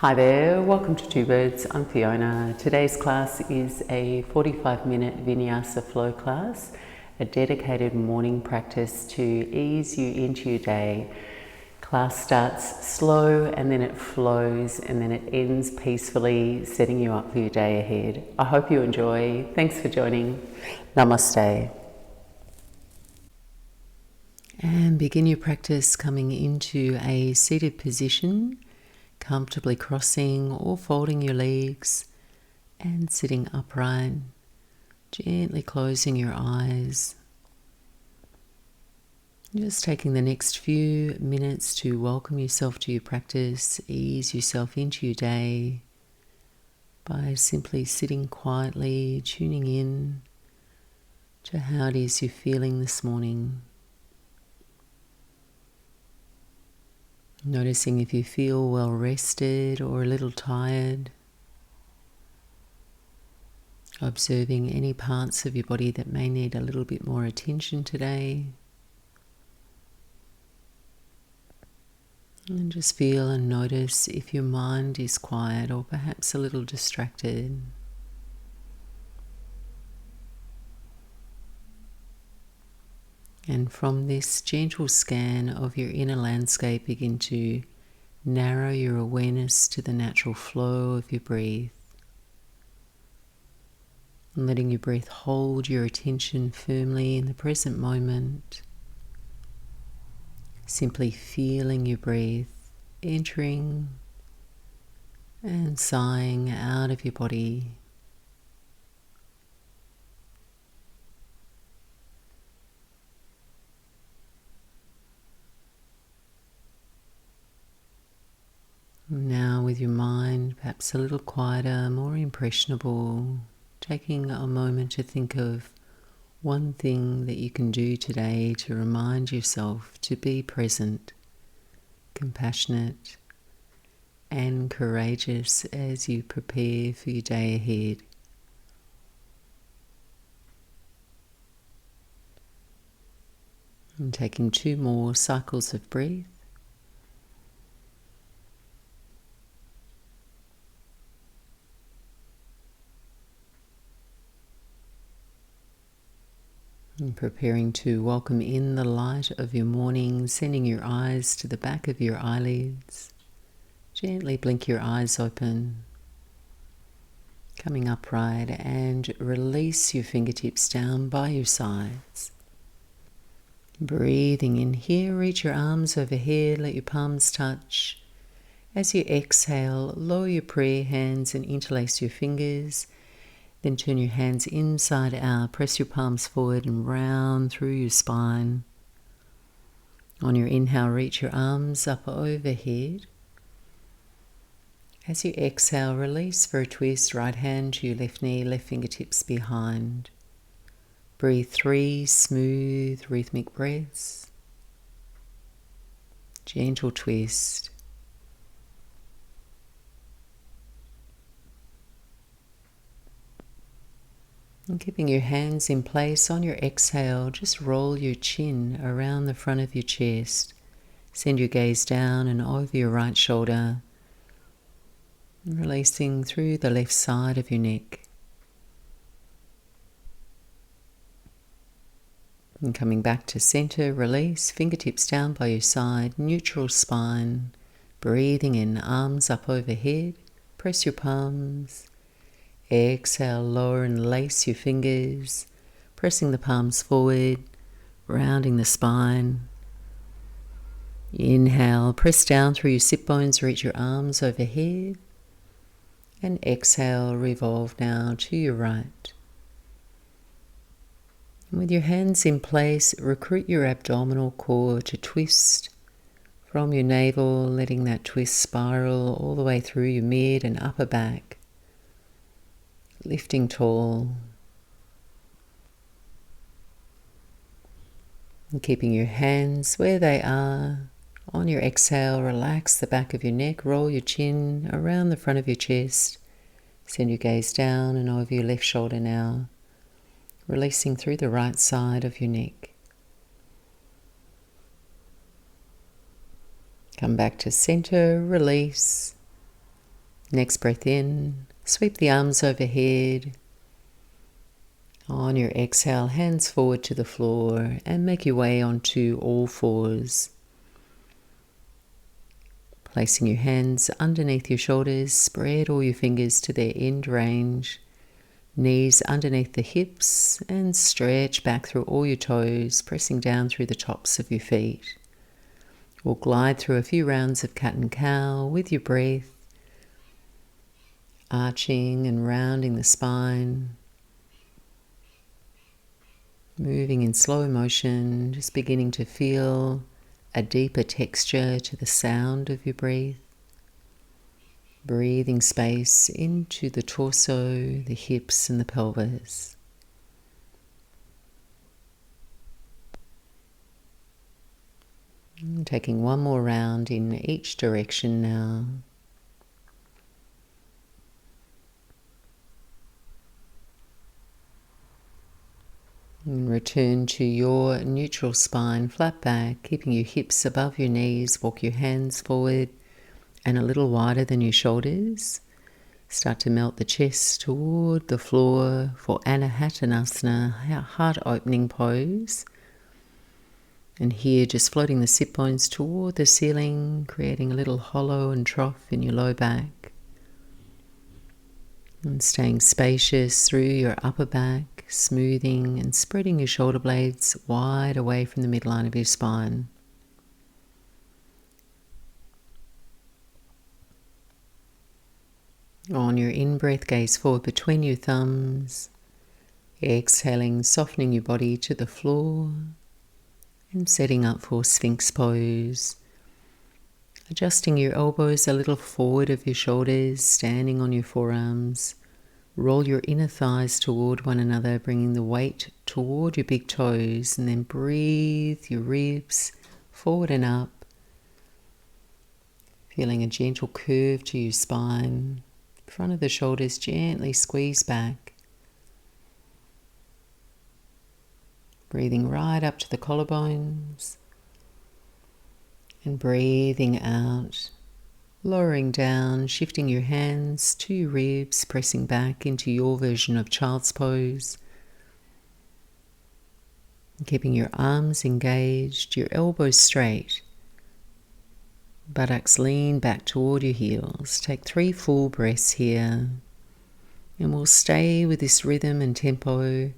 Hi there, welcome to Two Birds. I'm Fiona. Today's class is a 45-minute Vinyasa flow class, a dedicated morning practice to ease you into your day. Class starts slow and then it flows and then it ends peacefully, setting you up for your day ahead. I hope you enjoy. Thanks for joining. Namaste. And begin your practice coming into a seated position, comfortably crossing or folding your legs and sitting upright, gently closing your eyes. Just taking the next few minutes to welcome yourself to your practice, ease yourself into your day by simply sitting quietly, tuning in to how it is you're feeling this morning. Noticing if you feel well rested or a little tired. Observing any parts of your body that may need a little bit more attention today. And just feel and notice if your mind is quiet or perhaps a little distracted. And from this gentle scan of your inner landscape, begin to narrow your awareness to the natural flow of your breath. And letting your breath hold your attention firmly in the present moment. Simply feeling your breath entering and sighing out of your body. Now with your mind perhaps a little quieter, more impressionable, taking a moment to think of one thing that you can do today to remind yourself to be present, compassionate and courageous as you prepare for your day ahead. And taking 2 more cycles of breath. And preparing to welcome in the light of your morning, sending your eyes to the back of your eyelids. Gently blink your eyes open. Coming upright and release your fingertips down by your sides. Breathing in here, reach your arms overhead, let your palms touch. As you exhale, lower your prayer hands and interlace your fingers. Then turn your hands inside out, press your palms forward and round through your spine. On your inhale, reach your arms up overhead. As you exhale, release for a twist, right hand to your left knee, left fingertips behind. Breathe 3 smooth, rhythmic breaths. Gentle twist. And keeping your hands in place, on your exhale, just roll your chin around the front of your chest. Send your gaze down and over your right shoulder, releasing through the left side of your neck. And coming back to center, release, fingertips down by your side, neutral spine. Breathing in, arms up overhead, press your palms. Exhale, lower and lace your fingers, pressing the palms forward, rounding the spine. Inhale, press down through your sit bones, reach your arms overhead. And exhale, revolve now to your right. And with your hands in place, recruit your abdominal core to twist from your navel, letting that twist spiral all the way through your mid and upper back. Lifting tall. And keeping your hands where they are. On your exhale, relax the back of your neck, roll your chin around the front of your chest. Send your gaze down and over your left shoulder now, releasing through the right side of your neck. Come back to center, release. Next breath in, sweep the arms overhead. On your exhale, hands forward to the floor and make your way onto all fours. Placing your hands underneath your shoulders, spread all your fingers to their end range. Knees underneath the hips and stretch back through all your toes, pressing down through the tops of your feet. We'll glide through a few rounds of cat and cow with your breath, arching and rounding the spine. Moving in slow motion, just beginning to feel a deeper texture to the sound of your breath. Breathing space into the torso, the hips and the pelvis. And taking one more round in each direction now. And return to your neutral spine, flat back, keeping your hips above your knees. Walk your hands forward and a little wider than your shoulders. Start to melt the chest toward the floor for Anahatanasana, heart opening pose. And here just floating the sit bones toward the ceiling, creating a little hollow and trough in your low back. And staying spacious through your upper back, smoothing and spreading your shoulder blades wide away from the midline of your spine. On your in-breath, gaze forward between your thumbs. Exhaling, softening your body to the floor and setting up for Sphinx Pose. Adjusting your elbows a little forward of your shoulders, standing on your forearms. Roll your inner thighs toward one another, bringing the weight toward your big toes, and then breathe your ribs forward and up. Feeling a gentle curve to your spine. Front of the shoulders gently squeeze back. Breathing right up to the collarbones. And breathing out, lowering down, shifting your hands to your ribs, pressing back into your version of child's pose. And keeping your arms engaged, your elbows straight. Buttocks lean back toward your heels. Take 3 full breaths here. And we'll stay with this rhythm and tempo,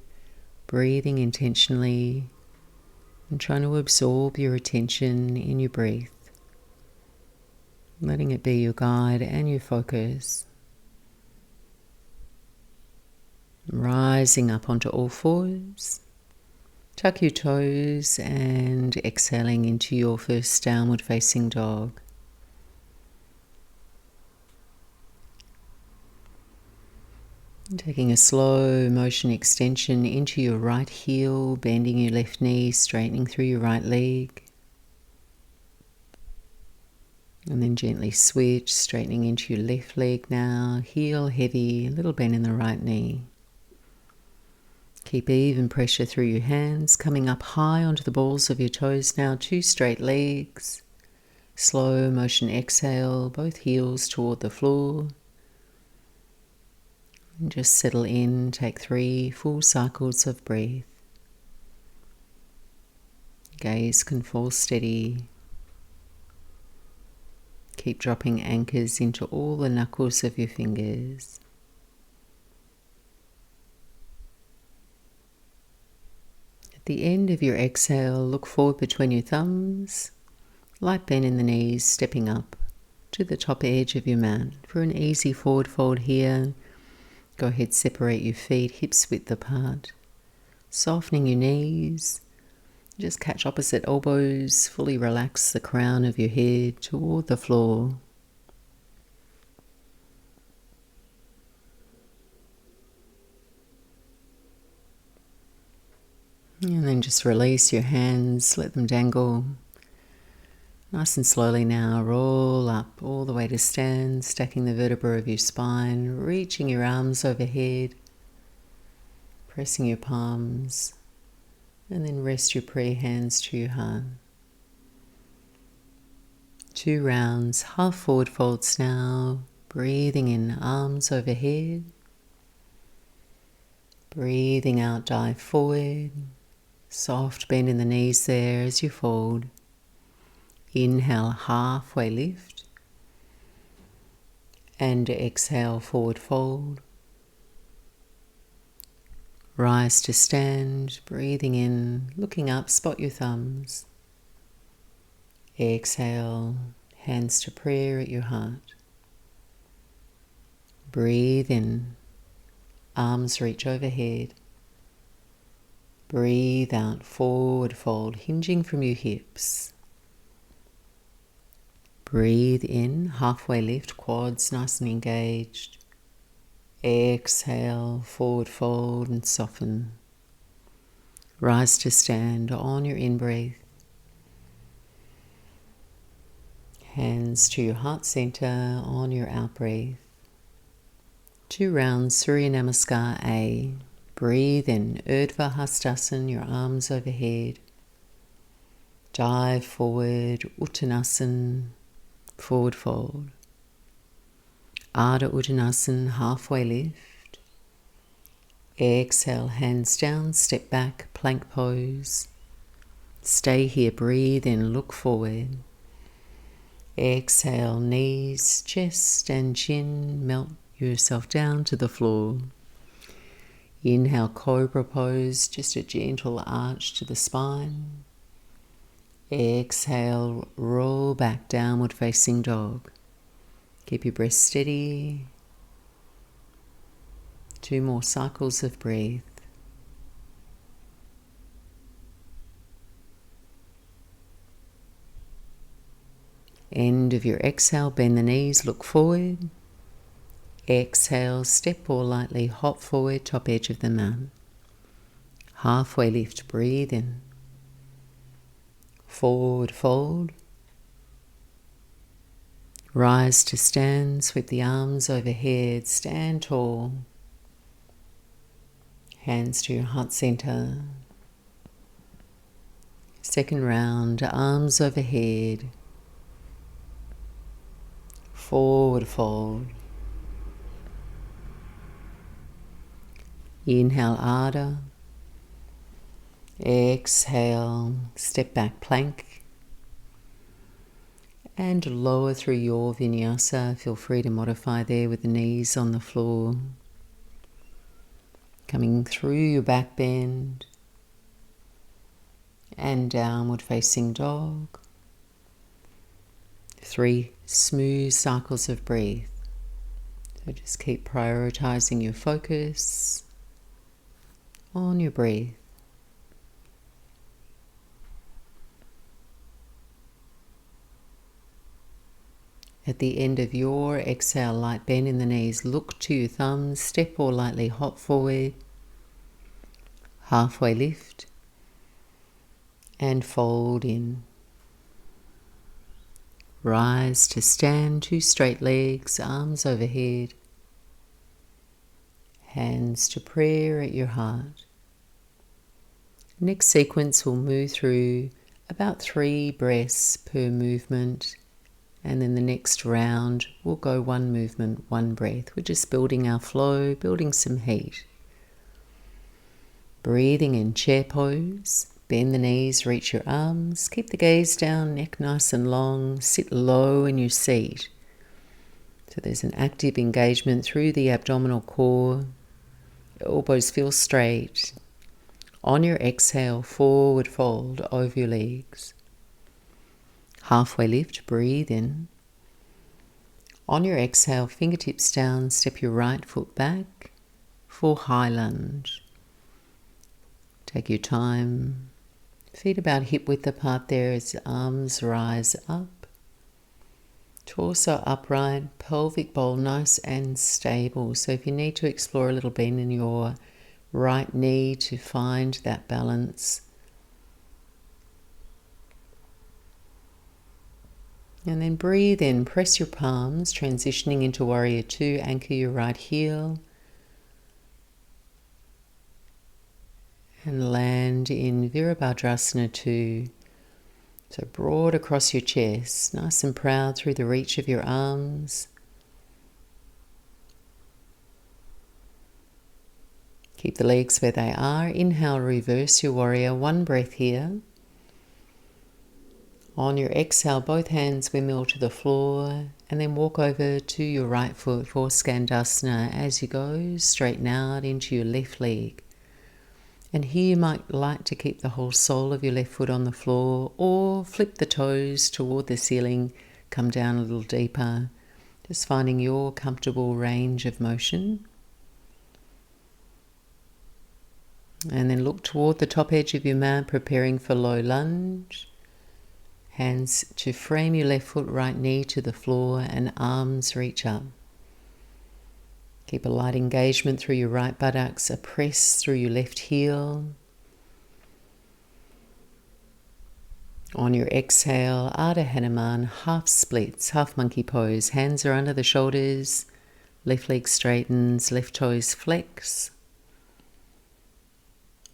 breathing intentionally and trying to absorb your attention in your breath. Letting it be your guide and your focus. Rising up onto all fours. Tuck your toes and exhaling into your first downward facing dog. Taking a slow motion extension into your right heel, bending your left knee, straightening through your right leg. And then gently switch, straightening into your left leg now, heel heavy, a little bend in the right knee. Keep even pressure through your hands, coming up high onto the balls of your toes now, 2 straight legs. Slow motion exhale, both heels toward the floor. And just settle in, take 3 full cycles of breath. Gaze can fall steady. Keep dropping anchors into all the knuckles of your fingers. At the end of your exhale, look forward between your thumbs, light bend in the knees, stepping up to the top edge of your mat. For an easy forward fold here, go ahead, separate your feet, hips width apart, softening your knees. Just catch opposite elbows, fully relax the crown of your head toward the floor. And then just release your hands, let them dangle. Nice and slowly now, roll up all the way to stand, stacking the vertebrae of your spine, reaching your arms overhead, pressing your palms. And then rest your prayer hands to your heart. 2 rounds, half forward folds now. Breathing in, arms overhead. Breathing out, dive forward. Soft bend in the knees there as you fold. Inhale, halfway lift. And exhale, forward fold. Rise to stand, breathing in, looking up, spot your thumbs. Exhale, hands to prayer at your heart. Breathe in, arms reach overhead. Breathe out, forward fold, hinging from your hips. Breathe in, halfway lift, quads nice and engaged. Exhale, forward fold and soften. Rise to stand on your in-breath. Hands to your heart center on your out-breath. 2 rounds, Surya Namaskar A. Breathe in, Urdhva Hastasana, your arms overhead. Dive forward, Utkatasan, forward fold. Ardha Utkatasan, halfway lift. Exhale, hands down, step back, plank pose. Stay here, breathe in, look forward. Exhale, knees, chest and chin, melt yourself down to the floor. Inhale, Cobra Pose, just a gentle arch to the spine. Exhale, roll back, Downward Facing Dog. Keep your breath steady. 2 more cycles of breath. End of your exhale, bend the knees, look forward. Exhale, step or lightly hop forward, top edge of the mat. Halfway lift, breathe in. Forward fold. Rise to stand, sweep the arms overhead, stand tall. Hands to your heart center. Second round, arms overhead. Forward fold. Inhale, Ardha. Exhale, step back, plank. And lower through your Vinyasa. Feel free to modify there with the knees on the floor. Coming through your back bend. And Downward Facing Dog. 3 smooth cycles of breath. So just keep prioritizing your focus on your breath. At the end of your exhale, light bend in the knees, look to your thumbs, step or lightly hop forward, halfway lift, and fold in. Rise to stand, 2 straight legs, arms overhead, hands to prayer at your heart. Next sequence, we'll move through about 3 breaths per movement. And then the next round, we'll go 1 movement, 1 breath. We're just building our flow, building some heat. Breathing in chair pose. Bend the knees, reach your arms. Keep the gaze down, neck nice and long. Sit low in your seat. So there's an active engagement through the abdominal core. Elbows feel straight. On your exhale, forward fold over your legs. Halfway lift, breathe in. On your exhale, fingertips down, step your right foot back for high lunge. Take your time. Feet about hip width apart there as arms rise up. Torso upright, pelvic bowl nice and stable. So if you need to explore a little bend in your right knee to find that balance. And then breathe in, press your palms, transitioning into Warrior 2, anchor your right heel. And land in Virabhadrasana 2. So broad across your chest, nice and proud through the reach of your arms. Keep the legs where they are. Inhale, reverse your warrior. One breath here. On your exhale, both hands windmill to the floor and then walk over to your right foot for Skandasana. As you go, straighten out into your left leg. And here you might like to keep the whole sole of your left foot on the floor or flip the toes toward the ceiling, come down a little deeper, just finding your comfortable range of motion. And then look toward the top edge of your mat, preparing for low lunge. Hands to frame your left foot, right knee to the floor, and arms reach up. Keep a light engagement through your right buttocks, a press through your left heel. On your exhale, Ardha Hanuman, half splits, half monkey pose. Hands are under the shoulders, left leg straightens, left toes flex.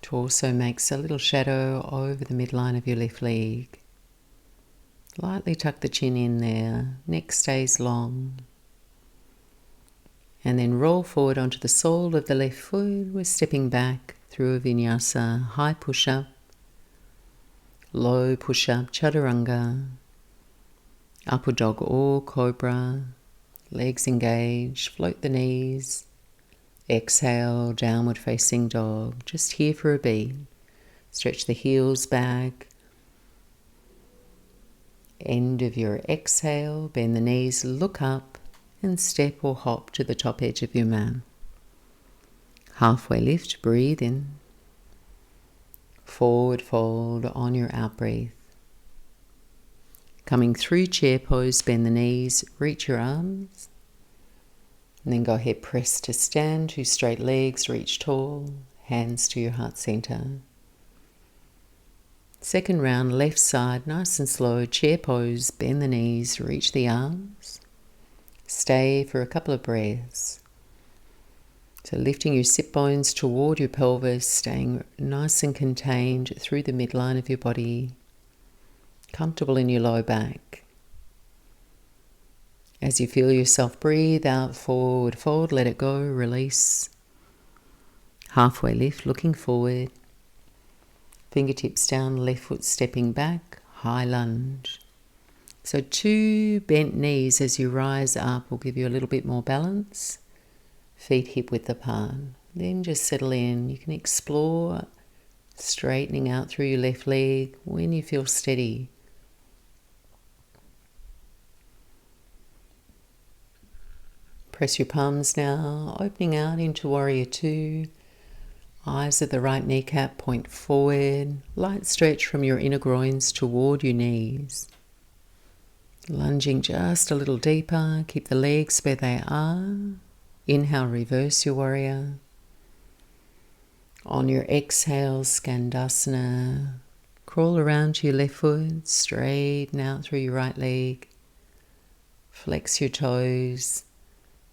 Torso makes a little shadow over the midline of your left leg. Lightly tuck the chin in there, neck stays long. And then roll forward onto the sole of the left foot. We're stepping back through a Vinyasa, high push-up, low push-up, Chaturanga, upward dog or cobra, legs engaged, float the knees, exhale, downward facing dog, just here for a beat. Stretch the heels back. End of your exhale, bend the knees, look up and step or hop to the top edge of your mat. Halfway lift, breathe in. Forward fold on your out breath. Coming through chair pose, bend the knees, reach your arms. And then go ahead, press to stand, two straight legs, reach tall, hands to your heart center. Second round, left side, nice and slow, chair pose, bend the knees, reach the arms. Stay for a couple of breaths. So lifting your sit bones toward your pelvis, staying nice and contained through the midline of your body, comfortable in your low back. As you feel yourself breathe out, forward fold, let it go, release. Halfway lift, looking forward. Fingertips down, left foot stepping back, high lunge. So two bent knees as you rise up will give you a little bit more balance. Feet hip width apart. Then just settle in. You can explore straightening out through your left leg when you feel steady. Press your palms now, opening out into Warrior Two. Eyes at the right kneecap point forward. Light stretch from your inner groins toward your knees. Lunging just a little deeper. Keep the legs where they are. Inhale, reverse your warrior. On your exhale, Skandasana. Crawl around to your left foot. Straighten out through your right leg. Flex your toes.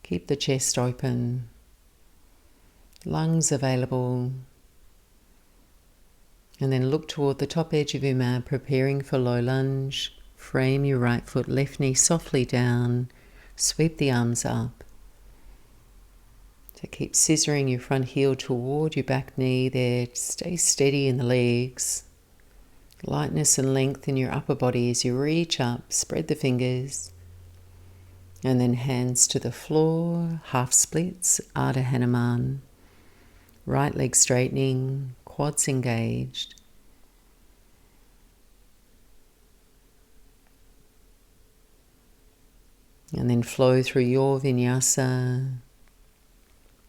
Keep the chest open. Lungs available. And then look toward the top edge of your mat, preparing for low lunge. Frame your right foot, left knee softly down. Sweep the arms up. So keep scissoring your front heel toward your back knee there. Stay steady in the legs. Lightness and length in your upper body as you reach up. Spread the fingers. And then hands to the floor. Half splits, Ardha Hanuman. Right leg straightening, quads engaged. And then flow through your Vinyasa,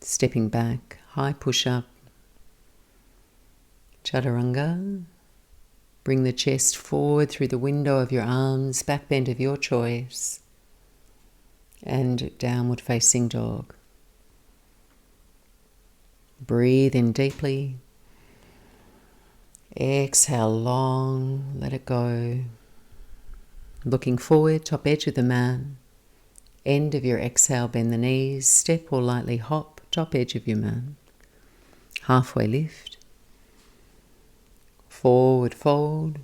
stepping back, high push-up, Chaturanga. Bring the chest forward through the window of your arms, back bend of your choice, and downward facing dog. Breathe in deeply. Exhale long, let it go. Looking forward, top edge of the mat. End of your exhale, bend the knees, step or lightly hop, top edge of your mat. Halfway lift. Forward fold.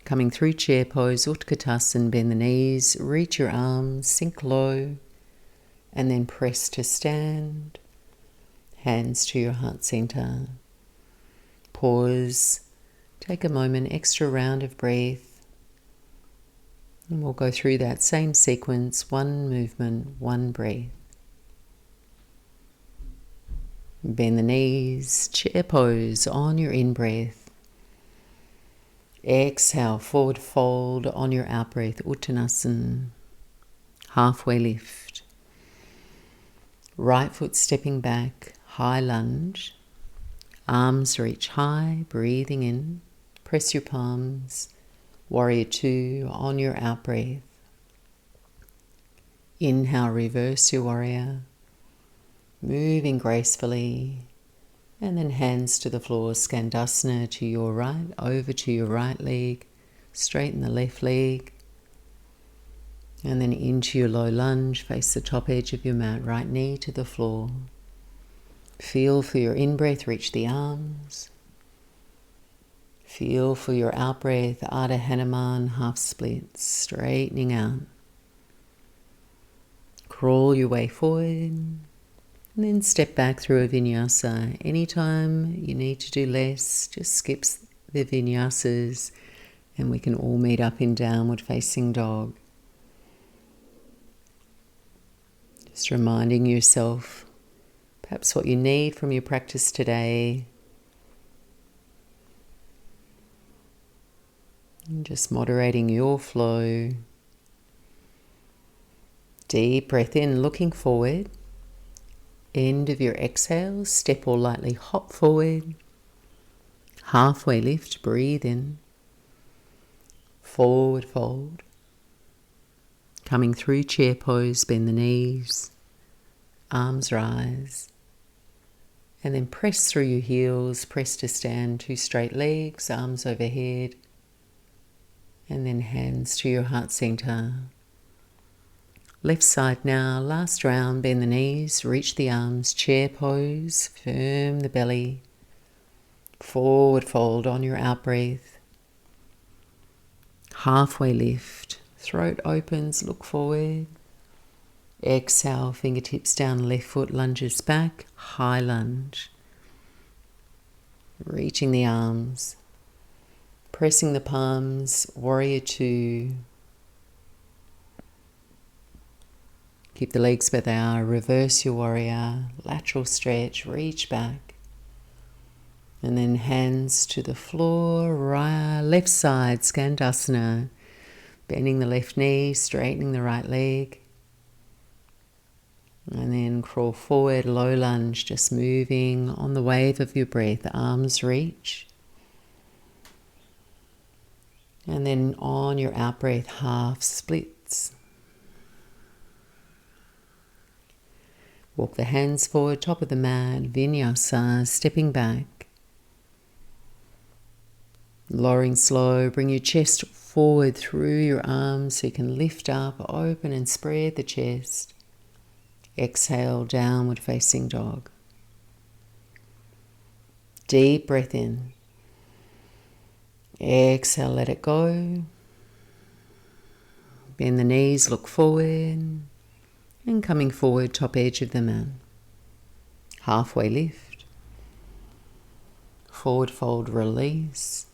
Coming through chair pose, Utkatasan, bend the knees, reach your arms, sink low, and then press to stand. hands to your heart center. Pause, take a moment, extra round of breath, and we'll go through that same sequence, one movement, one breath. Bend the knees, chair pose on your in-breath. Exhale, forward fold on your out-breath, Utkatasan, halfway lift. Right foot stepping back, high lunge. Arms reach high, breathing in. Press your palms, warrior two on your out-breath. Inhale, reverse your warrior. Moving gracefully, and then hands to the floor, Skandasana to your right, over to your right leg, straighten the left leg, and then into your low lunge, face the top edge of your mat, right knee to the floor. Feel for your in-breath, reach the arms. Feel for your out-breath, Ardha Hanuman, half split, straightening out. Crawl your way forward. And then step back through a Vinyasa. Anytime you need to do less, just skip the Vinyasas and we can all meet up in downward facing dog. Just reminding yourself perhaps what you need from your practice today. And just moderating your flow. Deep breath in, looking forward. End of your exhale, step or lightly hop forward. Halfway lift, breathe in. Forward fold. Coming through chair pose, bend the knees. Arms rise. And then press through your heels, press to stand, two straight legs, arms overhead. And then hands to your heart center. Left side now, last round, bend the knees, reach the arms, chair pose, firm the belly. Forward fold on your out-breath. Halfway lift, throat opens, look forward. Exhale, fingertips down, left foot lunges back, high lunge. Reaching the arms, pressing the palms, warrior two. Keep the legs where they are, reverse your warrior, lateral stretch, reach back. And then hands to the floor, right, left side, Skandasana. Bending the left knee, straightening the right leg. And then crawl forward, low lunge, just moving on the wave of your breath, arms reach. And then on your out breath, half splits. Walk the hands forward, top of the mat, Vinyasa, stepping back. Lowering slow, bring your chest forward through your arms so you can lift up, open and spread the chest. Exhale, downward facing dog. Deep breath in. Exhale, let it go. Bend the knees, look forward. And coming forward, top edge of the mat. Halfway lift. Forward fold, release.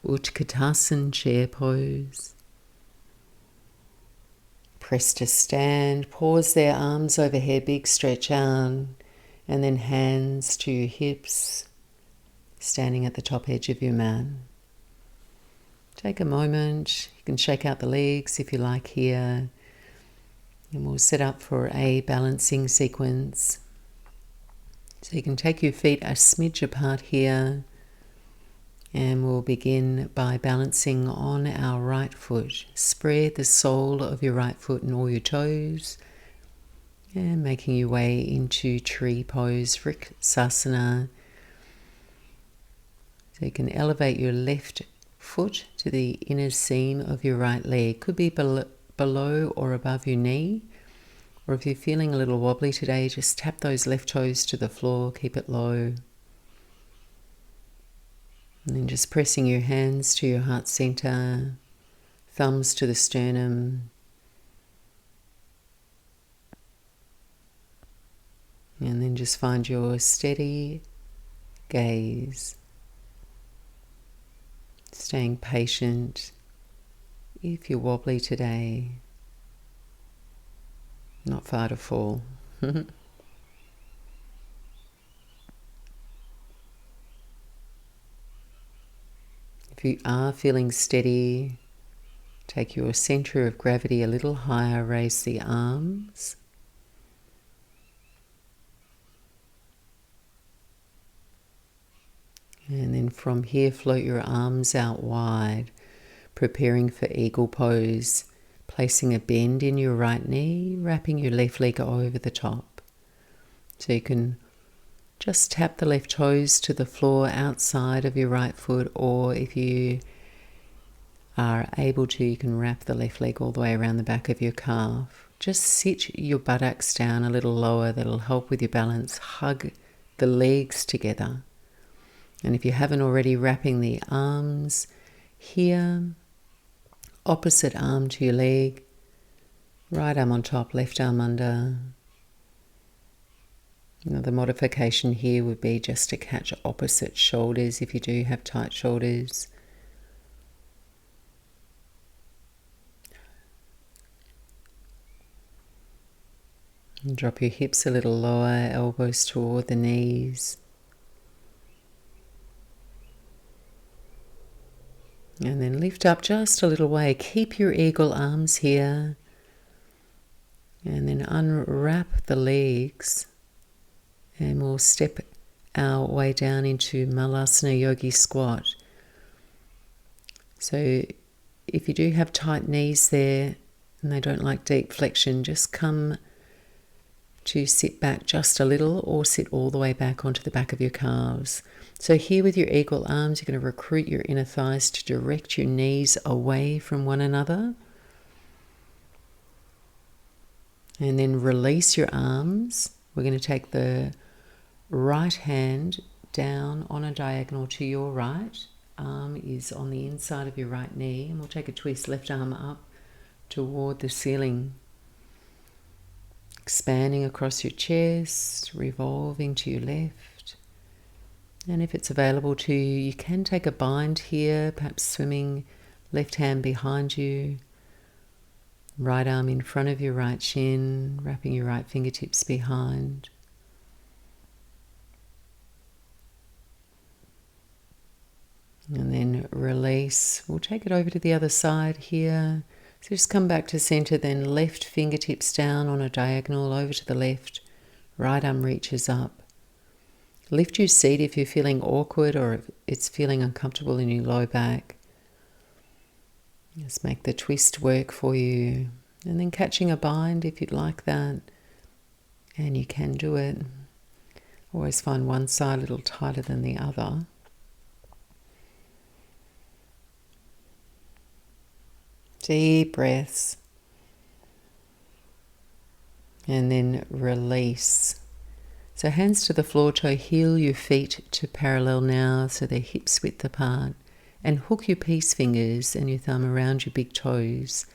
Utkatasan, chair pose. Press to stand, pause there, arms overhead, big stretch out. And then hands to your hips, standing at the top edge of your mat. Take a moment, you can shake out the legs if you like here. And we'll set up for a balancing sequence. So you can take your feet a smidge apart here. And we'll begin by balancing on our right foot. Spread the sole of your right foot and all your toes. And making your way into tree pose, Reclined. So you can elevate your left foot to the inner seam of your right leg. Could be below or above your knee, or if you're feeling a little wobbly today, just tap those left toes to the floor, keep it low. And then just pressing your hands to your heart center, thumbs to the sternum. And then just find your steady gaze. Staying patient. If you're wobbly today, not far to fall. If you are feeling steady, take your center of gravity a little higher, raise the arms. And then from here, float your arms out wide, preparing for eagle pose, placing a bend in your right knee, wrapping your left leg over the top. So you can just tap the left toes to the floor outside of your right foot, or if you are able to, you can wrap the left leg all the way around the back of your calf. Just sit your buttocks down a little lower, that'll help with your balance. Hug the legs together. And if you haven't already, wrapping the arms here, opposite arm to your leg, right arm on top, left arm under. The modification here would be just to catch opposite shoulders if you do have tight shoulders. And drop your hips a little lower, elbows toward the knees. And then lift up just a little way. Keep your eagle arms here. And then unwrap the legs. And we'll step our way down into Malasana Yogi squat. So if you do have tight knees there and they don't like deep flexion, just come to sit back just a little, or sit all the way back onto the back of your calves. So here with your eagle arms, you're going to recruit your inner thighs to direct your knees away from one another. And then release your arms. We're going to take the right hand down on a diagonal to your right. Arm is on the inside of your right knee. And we'll take a twist, left arm up toward the ceiling. Expanding across your chest, revolving to your left. And if it's available to you, you can take a bind here, perhaps swimming left hand behind you, right arm in front of your right shin, wrapping your right fingertips behind. And then release. We'll take it over to the other side here. So just come back to center, then left fingertips down on a diagonal over to the left. Right arm reaches up. Lift your seat if you're feeling awkward or if it's feeling uncomfortable in your low back. Just make the twist work for you. And then catching a bind if you'd like that. And you can do it. Always find one side a little tighter than the other. Deep breaths. And then release. So hands to the floor, toe heel your feet to parallel now, so they're hips width apart. And hook your peace fingers and your thumb around your big toes.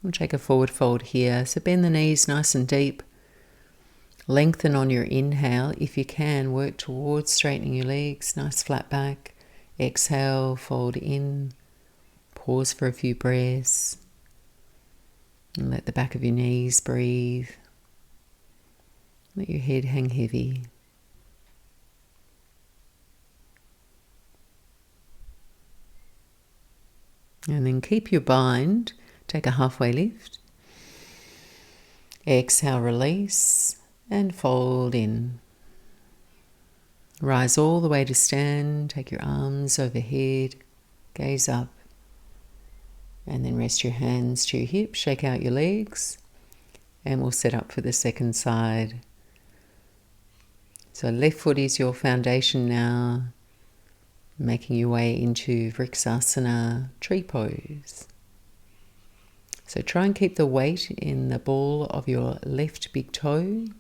We'll take a forward fold here. So bend the knees nice and deep. Lengthen on your inhale. If you can, work towards straightening your legs. Nice flat back. Exhale, fold in. Pause for a few breaths. And let the back of your knees breathe. Let your head hang heavy. And then keep your bind. Take a halfway lift. Exhale, release. And fold in. Rise all the way to stand. Take your arms overhead. Gaze up. And then rest your hands to your hips, shake out your legs, and we'll set up for the second side. So left foot is your foundation now, making your way into Vrksasana, tree pose. So try and keep the weight in the ball of your left big toe, and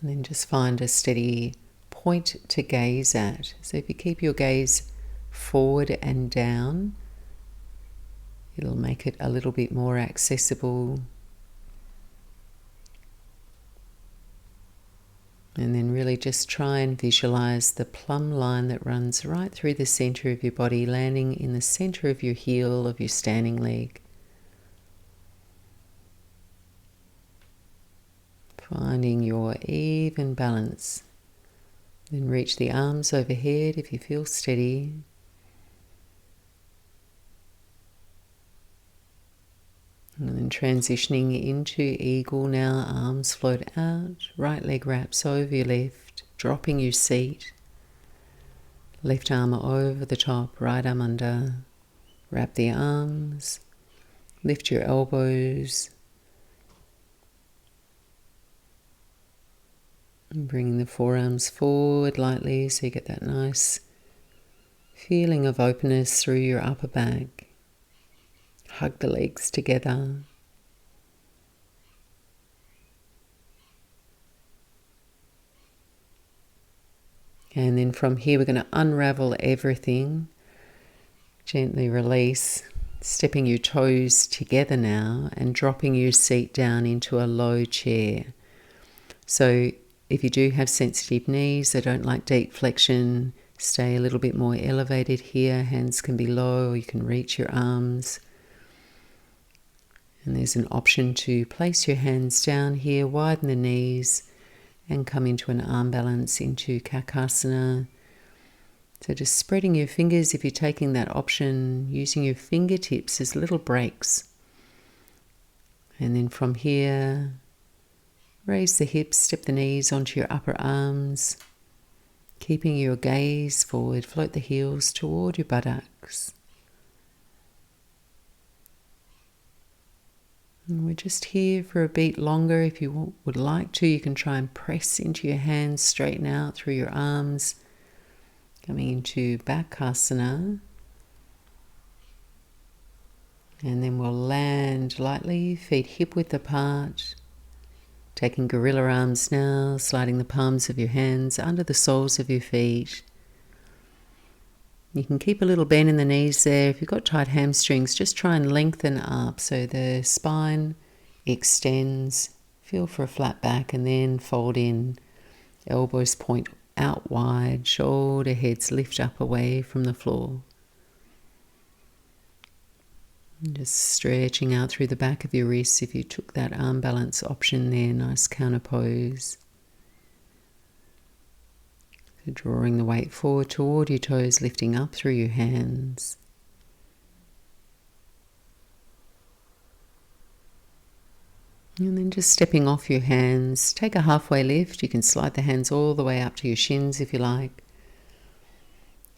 then just find a steady point to gaze at. So if you keep your gaze forward and down, it'll make it a little bit more accessible. And then really just try and visualize the plumb line that runs right through the center of your body, landing in the center of your heel of your standing leg. Finding your even balance. Then reach the arms overhead if you feel steady. And then transitioning into eagle now, arms float out, right leg wraps over your left, dropping your seat. Left arm over the top, right arm under. Wrap the arms, lift your elbows. And bringing the forearms forward lightly so you get that nice feeling of openness through your upper back. Hug the legs together. And then from here we're going to unravel everything. Gently release, stepping your toes together now and dropping your seat down into a low chair. So if you do have sensitive knees that don't like deep flexion, stay a little bit more elevated here. Hands can be low, or you can reach your arms. And there's an option to place your hands down here, widen the knees, and come into an arm balance into Backhasana. So just spreading your fingers if you're taking that option, using your fingertips as little breaks. And then from here, raise the hips, step the knees onto your upper arms, keeping your gaze forward, float the heels toward your buttocks. And we're just here for a beat longer. If you would like to, you can try and press into your hands, straighten out through your arms, coming into Backhasana. And then we'll land lightly, feet hip width apart. Taking gorilla arms now, sliding the palms of your hands under the soles of your feet. You can keep a little bend in the knees there. If you've got tight hamstrings, just try and lengthen up so the spine extends. Feel for a flat back and then fold in. Elbows point out wide, shoulder heads lift up away from the floor. And just stretching out through the back of your wrists if you took that arm balance option there, nice counter pose. So drawing the weight forward toward your toes, lifting up through your hands. And then just stepping off your hands, take a halfway lift. You can slide the hands all the way up to your shins if you like.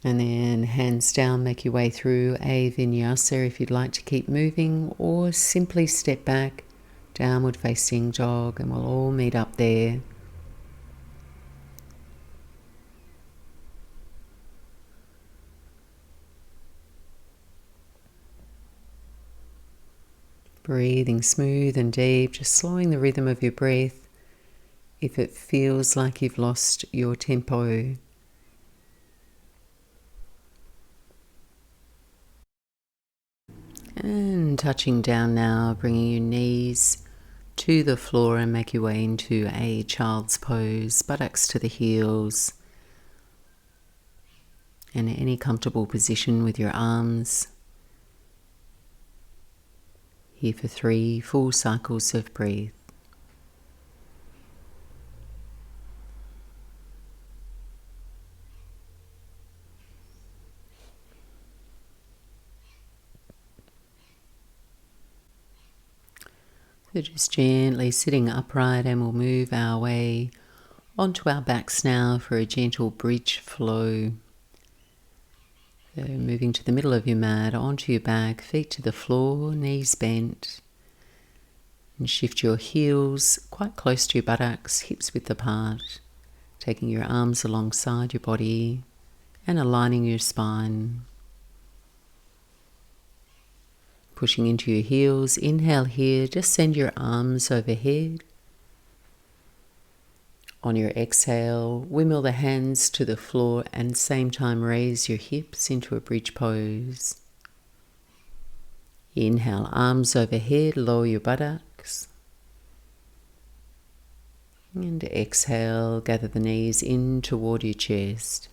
And then hands down, make your way through a Vinyasa if you'd like to keep moving, or simply step back, downward facing dog, and we'll all meet up there. Breathing smooth and deep, just slowing the rhythm of your breath if it feels like you've lost your tempo. And touching down now, bringing your knees to the floor and make your way into a child's pose, buttocks to the heels. And any comfortable position with your arms. Here for 3 full cycles of breath. So just gently sitting upright, and we'll move our way onto our backs now for a gentle bridge flow. So moving to the middle of your mat, onto your back, feet to the floor, knees bent. And shift your heels quite close to your buttocks, hips width apart. Taking your arms alongside your body and aligning your spine. Pushing into your heels, inhale here, just send your arms overhead. On your exhale, wimble the hands to the floor and same time raise your hips into a bridge pose. Inhale, arms overhead, lower your buttocks. And exhale, gather the knees in toward your chest.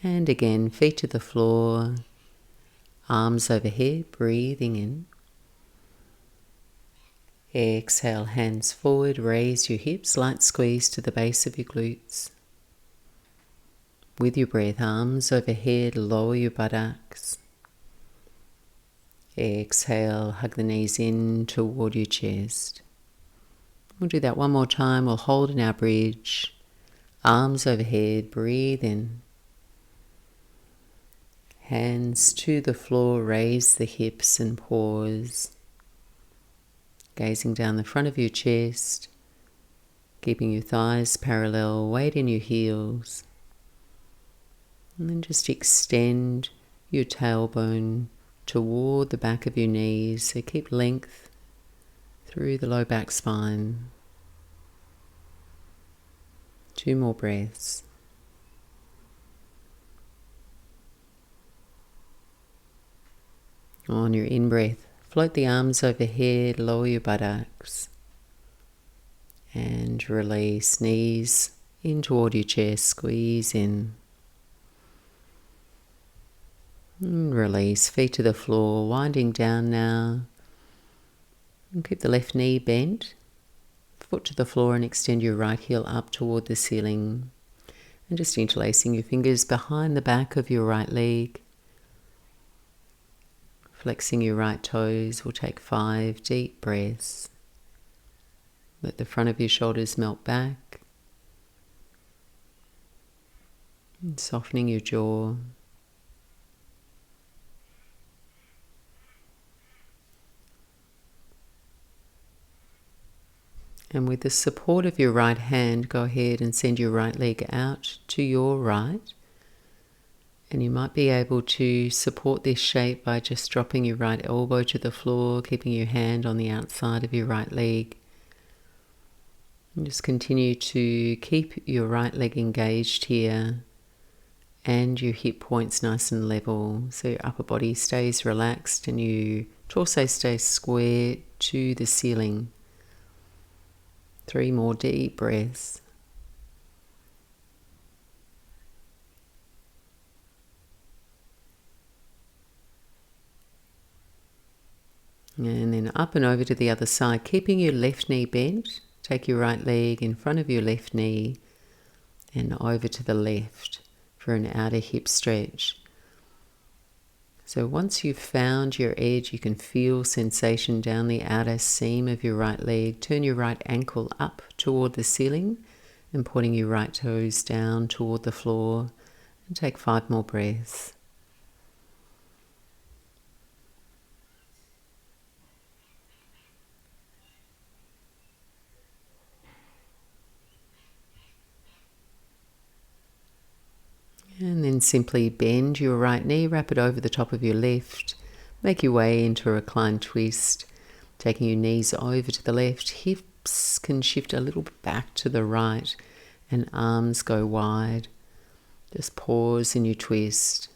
And again, feet to the floor, arms overhead, breathing in. Exhale, hands forward, raise your hips, light squeeze to the base of your glutes. With your breath, arms overhead, lower your buttocks. Exhale, hug the knees in toward your chest. We'll do that one more time. We'll hold in our bridge. Arms overhead, breathe in. Hands to the floor, raise the hips and pause. Gazing down the front of your chest, keeping your thighs parallel, weight in your heels. And then just extend your tailbone toward the back of your knees. So keep length through the low back spine. 2 more breaths. On your in-breath, float the arms overhead, lower your buttocks. And release, knees in toward your chest, squeeze in. And release, feet to the floor, winding down now. And keep the left knee bent, foot to the floor, and extend your right heel up toward the ceiling. And just interlacing your fingers behind the back of your right leg. Flexing your right toes. We'll take 5 deep breaths. Let the front of your shoulders melt back. And softening your jaw. And with the support of your right hand, go ahead and send your right leg out to your right. And you might be able to support this shape by just dropping your right elbow to the floor, keeping your hand on the outside of your right leg. And just continue to keep your right leg engaged here and your hip points nice and level. So your upper body stays relaxed and your torso stays square to the ceiling. 3 more deep breaths. And then up and over to the other side, keeping your left knee bent. Take your right leg in front of your left knee and over to the left for an outer hip stretch. So once you've found your edge, you can feel sensation down the outer seam of your right leg. Turn your right ankle up toward the ceiling and pointing your right toes down toward the floor. And take 5 more breaths. And then simply bend your right knee, wrap it over the top of your left. Make your way into a reclined twist, taking your knees over to the left. Hips can shift a little bit back to the right and arms go wide. Just pause in your twist.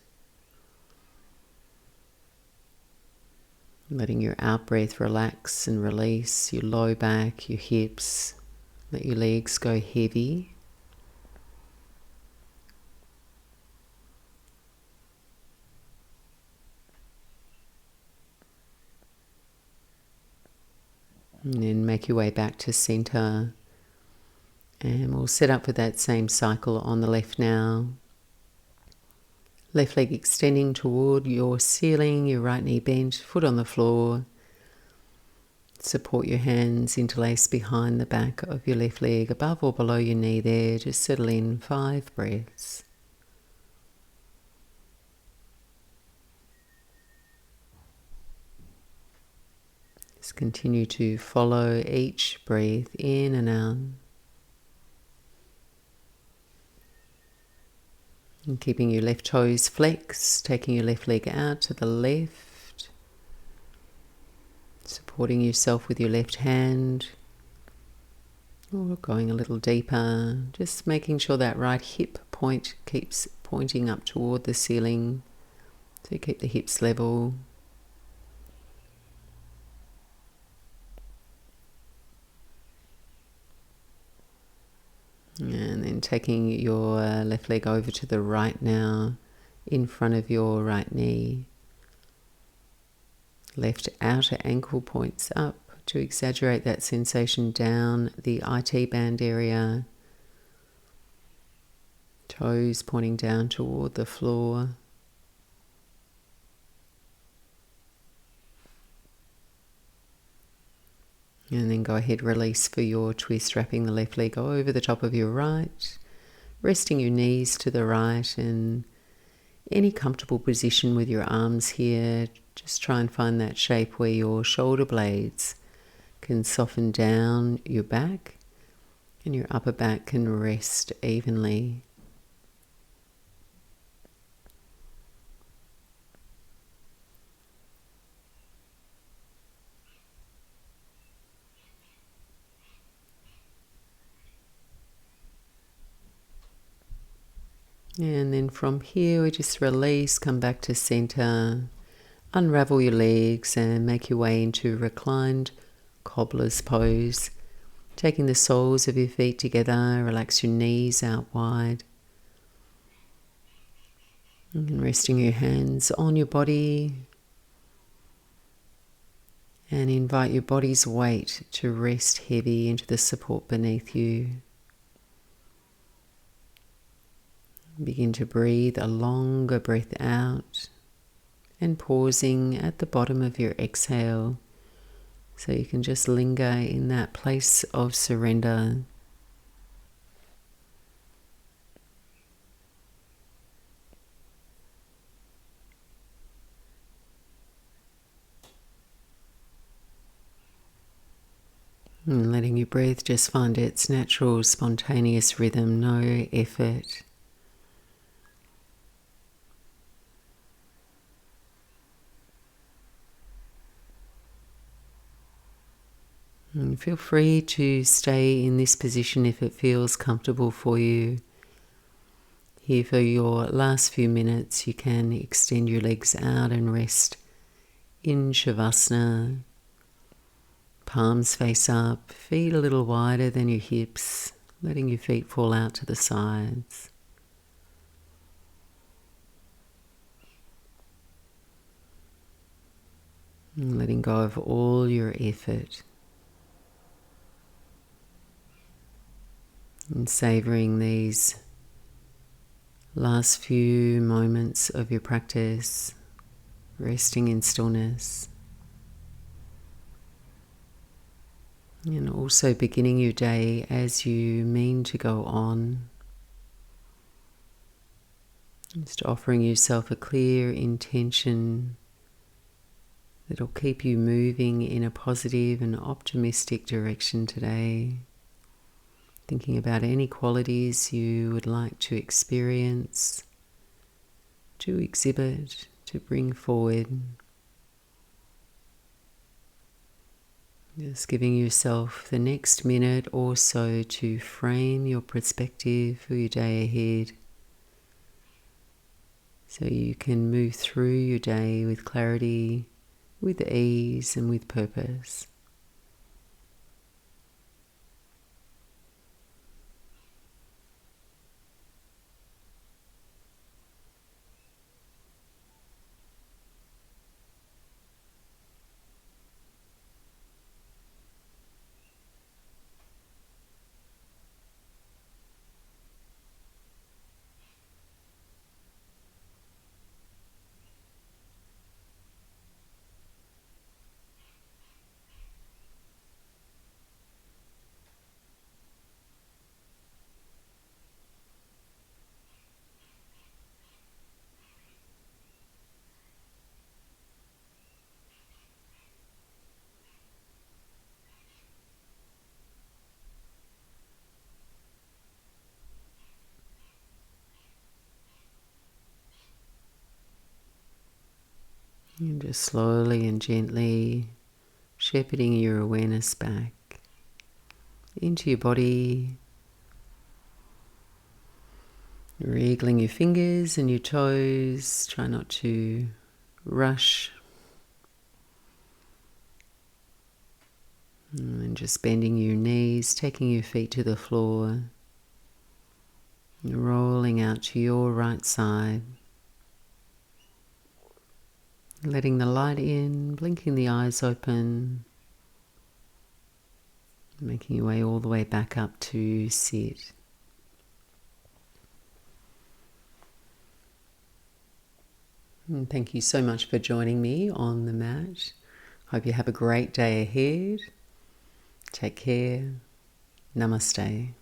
Letting your out-breath relax and release your low back, your hips. Let your legs go heavy. And then make your way back to center. And we'll set up for that same cycle on the left now. Left leg extending toward your ceiling, your right knee bent, foot on the floor. Support your hands interlaced behind the back of your left leg, above or below your knee there. Just settle in, 5 breaths. Just continue to follow each breath in and out. And keeping your left toes flexed, taking your left leg out to the left. Supporting yourself with your left hand. Or going a little deeper. Just making sure that right hip point keeps pointing up toward the ceiling. So keep the hips level. And then taking your left leg over to the right now, in front of your right knee. Left outer ankle points up to exaggerate that sensation down the IT band area. Toes pointing down toward the floor. And then go ahead, release for your twist, wrapping the left leg over the top of your right, resting your knees to the right, and any comfortable position with your arms here. Just try and find that shape where your shoulder blades can soften down your back and your upper back can rest evenly. And then from here we just release, come back to center, unravel your legs and make your way into Reclined Cobbler's Pose. Taking the soles of your feet together, relax your knees out wide. And resting your hands on your body. And invite your body's weight to rest heavy into the support beneath you. Begin to breathe a longer breath out and pausing at the bottom of your exhale so you can just linger in that place of surrender. And letting your breath just find its natural, spontaneous rhythm, no effort. And feel free to stay in this position if it feels comfortable for you. Here for your last few minutes, you can extend your legs out and rest in shavasana. Palms face up, feet a little wider than your hips, letting your feet fall out to the sides. And letting go of all your effort. And savouring these last few moments of your practice, resting in stillness. And also beginning your day as you mean to go on. Just offering yourself a clear intention that'll keep you moving in a positive and optimistic direction today. Thinking about any qualities you would like to experience, to exhibit, to bring forward. Just giving yourself the next minute or so to frame your perspective for your day ahead, so you can move through your day with clarity, with ease and with purpose. And just slowly and gently shepherding your awareness back into your body, wriggling your fingers and your toes. Try not to rush. And just bending your knees, taking your feet to the floor. rolling out to your right side. Letting the light in, blinking the eyes open, making your way all the way back up to sit. And thank you so much for joining me on the mat. Hope you have a great day ahead. Take care. Namaste.